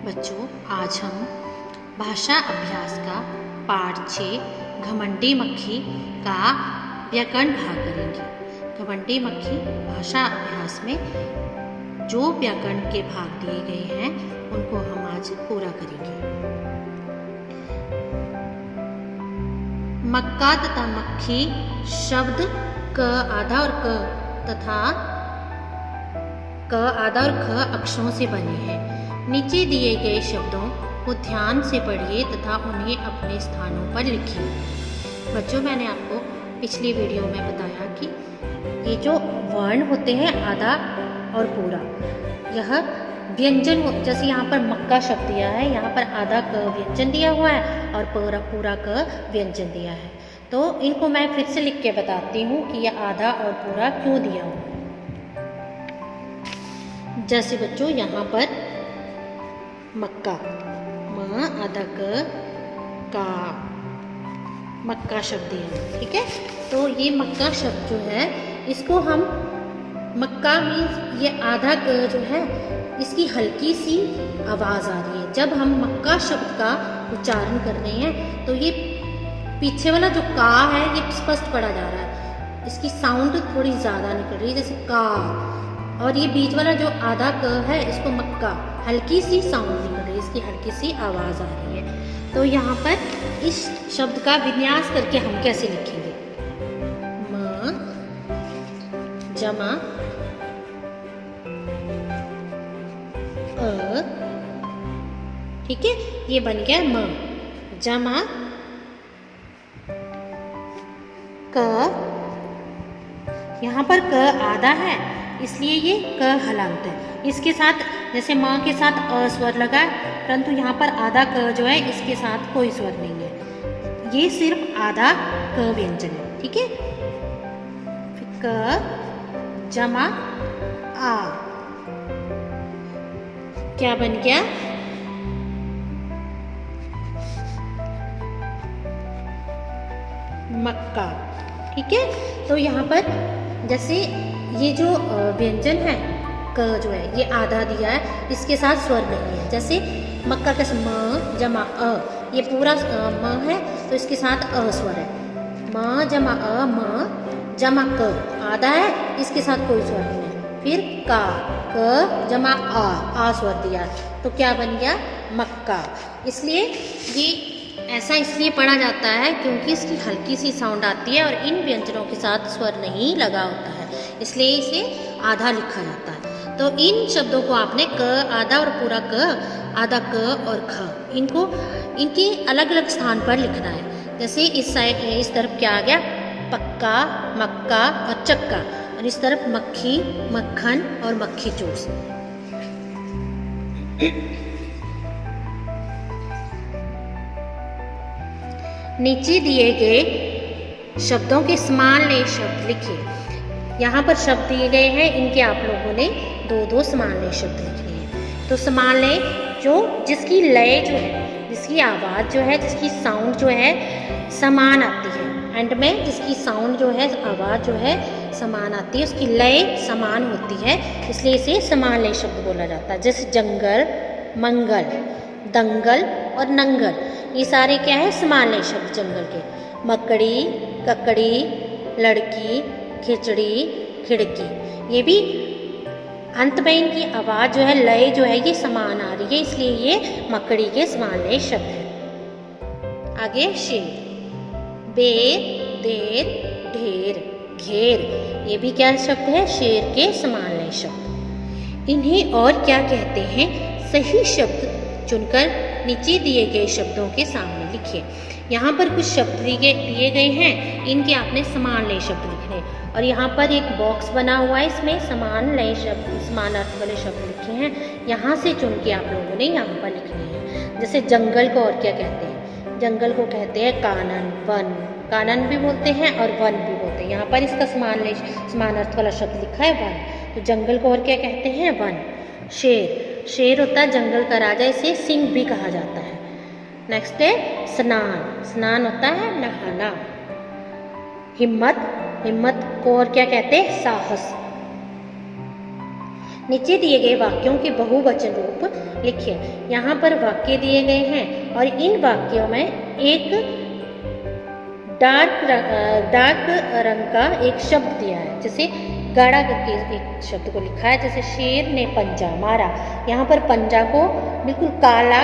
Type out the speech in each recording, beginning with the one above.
बच्चों, आज हम भाषा अभ्यास का पाठ 6 घमंडी मक्खी का व्याकरण भाग करेंगे। घमंडी मक्खी भाषा अभ्यास में जो व्याकरण के भाग दिए गए हैं उनको हम आज पूरा करेंगे। मक्का तथा मक्खी शब्द क आधा और क तथा क आधा और ख अक्षरों से बने हैं। नीचे दिए गए शब्दों को ध्यान से पढ़िए तथा उन्हें अपने स्थानों पर लिखिए। बच्चों, मैंने आपको पिछली वीडियो में बताया कि ये जो वर्ण होते हैं आधा और पूरा, यह व्यंजन, जैसे यहाँ पर मक्का शब्द दिया है, यहाँ पर आधा क व्यंजन दिया हुआ है और पूरा क व्यंजन दिया है। तो इनको मैं फिर से लिख के बताती हूँ कि यह आधा और पूरा क्यों दिया हुआ। जैसे बच्चों, यहाँ पर मक्का, म आधा क का मक्का शब्द है, ठीक है। तो ये मक्का शब्द जो है, इसको हम मक्का मीन्स ये आधा क जो है, इसकी हल्की सी आवाज़ आ रही है। जब हम मक्का शब्द का उच्चारण कर रहे हैं तो ये पीछे वाला जो का है ये स्पष्ट पड़ा जा रहा है, इसकी साउंड थोड़ी ज़्यादा निकल रही है, जैसे का। और ये बीच वाला जो आधा क है, इसको मक्का, हल्की सी साउंड निकल रही है, इसकी हल्की सी आवाज़ आ रही है। तो यहाँ पर इस शब्द का विन्यास करके हम कैसे लिखेंगे? म जमा अ, ठीक है, ये बन गया म जमा क। यहाँ पर क आधा है इसलिए ये क हलांत है। इसके साथ जैसे माँ के साथ अ स्वर लगा है, परंतु यहाँ पर आधा क जो है इसके साथ कोई स्वर नहीं है, ये सिर्फ आधा क व्यंजन है, ठीक है। फिर क जमा आ, क्या बन गया? मक्का, ठीक है। तो यहाँ पर जैसे ये जो व्यंजन है क जो है ये आधा दिया है, इसके साथ स्वर नहीं है। जैसे मक्का का म जमा अ, ये पूरा म है तो इसके साथ अ स्वर है। म जमा अ, म जमा क आधा है, इसके साथ कोई स्वर नहीं है। फिर का, क जमा आ स्वर दिया, तो क्या बन गया? मक्का। इसलिए ये ऐसा इसलिए पढ़ा जाता है क्योंकि इसकी हल्की सी साउंड आती है और इन व्यंजनों के साथ स्वर नहीं लगा होता है, इसलिए इसे आधा लिखा जाता है। तो इन शब्दों को आपने क आधा और पूरा क, आधा क और ख, इनको इनके अलग अलग स्थान पर लिखना है। जैसे इस तरफ क्या आ गया? पक्का, मक्का और चक्का, और इस तरफ मक्खी, मक्खन और मक्खी चूस। नीचे दिए गए शब्दों के समानलय शब्द लिखिए। यहाँ पर शब्द दिए गए हैं, इनके आप लोगों ने दो दो समानलय शब्द लिखने हैं। तो समानलय जो जिसकी लय जो है, जिसकी आवाज़ जो है, जिसकी साउंड जो है समान आती है, एंड में जिसकी साउंड जो है, आवाज़ जो है समान आती है, उसकी लय समान होती है, इसलिए इसे समानलय शब्द बोला जाता है। जैसे जंगल, मंगल, दंगल और नंगल, ये सारे क्या है? समानलय शब्द जंगल के। मकड़ी, ककड़ी, लड़की, खिचड़ी, खिड़की, ये भी अंत में इनकी आवाज़ जो है, लय जो है ये समान आ रही है, इसलिए ये मकड़ी के समानलय शब्द है। आगे शेर, बेर, देर, ढेर, घेर, ये भी क्या शब्द है? शेर के समानलय शब्द। इन्हें और क्या कहते हैं? सही शब्द चुनकर नीचे दिए गए शब्दों के सामने लिखिए। यहाँ पर कुछ शब्द दिए गए हैं, इनके आपने समानलय शब्द लिखने, और यहाँ पर एक बॉक्स बना हुआ है, इसमें समानलय शब्द, समान अर्थ वाले शब्द लिखे हैं। यहाँ से चुन के आप लोगों ने यहाँ पर लिखने हैं। जैसे जंगल को और क्या कहते हैं? जंगल को कहते हैं कानन, वन, कानन भी बोलते हैं और वन भी बोलते हैं। यहाँ पर इसका समान अर्थ वाला शब्द लिखा है वन, तो जंगल को और क्या कहते हैं? वन। शेर, शेर होता है जंगल का राजा, इसे सिंह भी कहा जाता है। नेक्स्ट है स्नान, स्नान होता है नहाना। हिम्मत, हिम्मत को और क्या कहते हैं? साहस। नीचे दिए गए वाक्यों के बहुवचन रूप लिखिए। यहाँ पर वाक्य दिए गए हैं और इन वाक्यों में एक डार्क रंग का एक शब्द दिया है, जैसे गाढ़ा करके एक शब्द को लिखा है, जैसे शेर ने पंजा मारा। यहाँ पर पंजा को बिल्कुल काला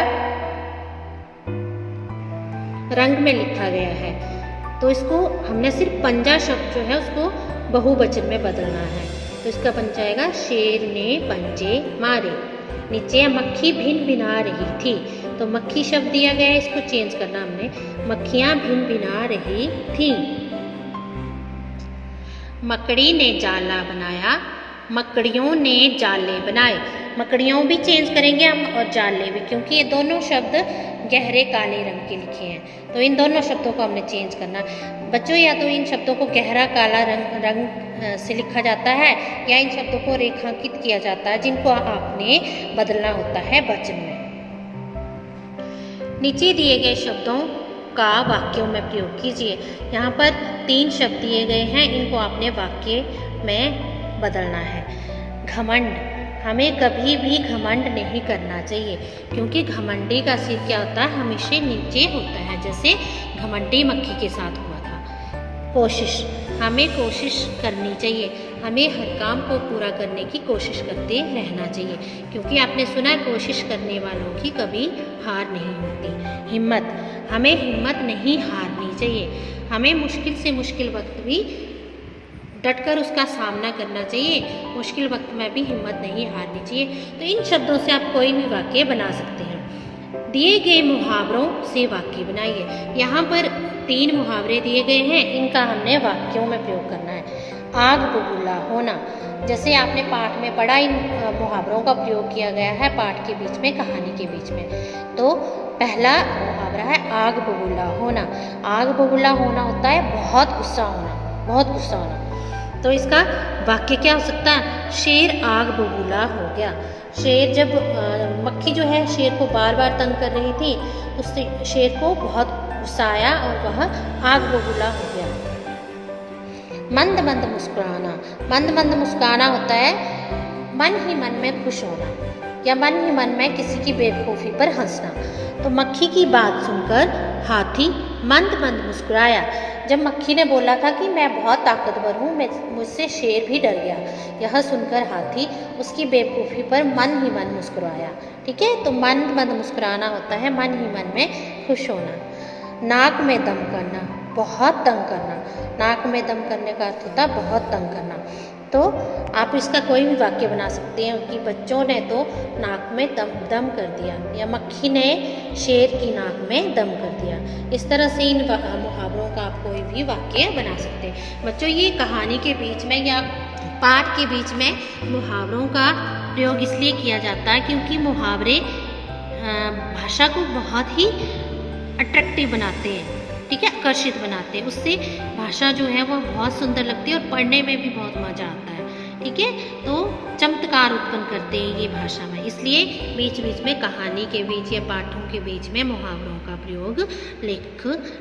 रंग में लिखा गया है, तो इसको हमने सिर्फ पंजा शब्द जो है उसको बहुवचन में बदलना है। तो इसका बन जाएगा शेर ने पंजे मारे। नीचे मक्खी भिन भिना रही थी, तो मक्खी शब्द दिया गया है, इसको चेंज करना हमने, मक्खियां भिन भिना रही थी। मकड़ी ने जाला बनाया, मकड़ियों ने जाले बनाए। मकड़ियों भी चेंज करेंगे हम और जाले भी, क्योंकि ये दोनों शब्द गहरे काले रंग के लिखे हैं, तो इन दोनों शब्दों को हमने चेंज करना। बच्चों, या तो इन शब्दों को गहरा काला रंग से लिखा जाता है या इन शब्दों को रेखांकित किया जाता है, जिनको आपने बदलना होता है वचन में। नीचे दिए गए शब्दों का वाक्यों में प्रयोग कीजिए। यहाँ पर 3 शब्द दिए गए हैं, इनको आपने वाक्य में बदलना है। घमंड, हमें कभी भी घमंड नहीं करना चाहिए, क्योंकि घमंडी का सिर क्या होता है, हमेशा नीचे होता है, जैसे घमंडी मक्खी के साथ हुआ था। कोशिश, हमें कोशिश करनी चाहिए, हमें हर काम को पूरा करने की कोशिश करते रहना चाहिए, क्योंकि आपने सुना है कोशिश करने वालों की कभी हार नहीं होती। हिम्मत, हमें हिम्मत नहीं हारनी चाहिए, हमें मुश्किल से मुश्किल वक्त भी डटकर उसका सामना करना चाहिए, मुश्किल वक्त में भी हिम्मत नहीं हारनी चाहिए। तो इन शब्दों से आप कोई भी वाक्य बना सकते हैं। दिए गए मुहावरों से वाक्य बनाइए। यहाँ पर 3 मुहावरे दिए गए हैं, इनका हमने वाक्यों में प्रयोग करना है। आग बबूला होना, जैसे आपने पाठ में पढ़ा, इन मुहावरों का प्रयोग किया गया है पाठ के बीच में, कहानी के बीच में। तो पहला मुहावरा है आग बबूला होना। आग बबूला होना होता है बहुत गुस्सा होना, बहुत गुस्सा होना। तो इसका वाक्य क्या हो सकता है, शेर आग बबूला हो गया। शेर, जब मक्खी जो है शेर को बार बार तंग कर रही थी, उससे शेर को बहुत गुस्सा आया और वह आग बबूला हो गया। मंद मंद मुस्कुराना, मंद मंद मुस्कुराना होता है मन ही मन में खुश होना या मन ही मन में किसी की बेवकूफ़ी पर हंसना। तो मक्खी की बात सुनकर हाथी मंद मंद मुस्कुराया। जब मक्खी ने बोला था कि मैं बहुत ताकतवर हूँ, मुझसे शेर भी डर गया, यह सुनकर हाथी उसकी बेवकूफ़ी पर मन ही मन मुस्कुराया। ठीक है, तो मंद मंद मुस्कुराना होता है मन ही मन में खुश होना। नाक में दम करना, बहुत तंग करना। नाक में दम करने का अर्थ होता है बहुत तंग करना। तो आप इसका कोई भी वाक्य बना सकते हैं कि बच्चों ने तो नाक में दम कर दिया, या मक्खी ने शेर की नाक में दम कर दिया। इस तरह से इन मुहावरों का आप कोई भी वाक्य बना सकते हैं। बच्चों, ये कहानी के बीच में या पाठ के बीच में मुहावरों का प्रयोग इसलिए किया जाता है क्योंकि मुहावरे भाषा को बहुत ही अट्रैक्टिव बनाते हैं, ठीक है, आकर्षित बनाते हैं। उससे भाषा जो है वो बहुत सुंदर लगती है और पढ़ने में भी बहुत मज़ा आता है। ठीक है, तो चमत्कार उत्पन्न करते हैं ये भाषा में, इसलिए बीच बीच में कहानी के बीच या पाठों के बीच में मुहावरों का प्रयोग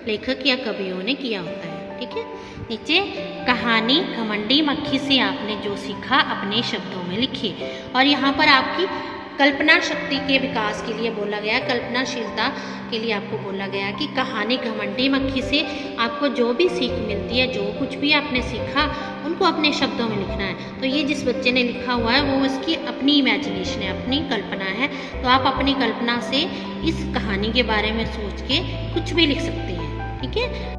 लेखक या कवियों ने किया होता है। ठीक है, नीचे कहानी घमंडी मक्खी से आपने जो सीखा अपने शब्दों में लिखिए। और यहाँ पर आपकी कल्पना शक्ति के विकास के लिए बोला गया, कल्पनाशीलता के लिए आपको बोला गया कि कहानी घमंडी मक्खी से आपको जो भी सीख मिलती है, जो कुछ भी आपने सीखा, उनको अपने शब्दों में लिखना है। तो ये जिस बच्चे ने लिखा हुआ है वो इसकी अपनी इमेजिनेशन है, अपनी कल्पना है। तो आप अपनी कल्पना से इस कहानी के बारे में सोच के कुछ भी लिख सकते हैं। ठीक है।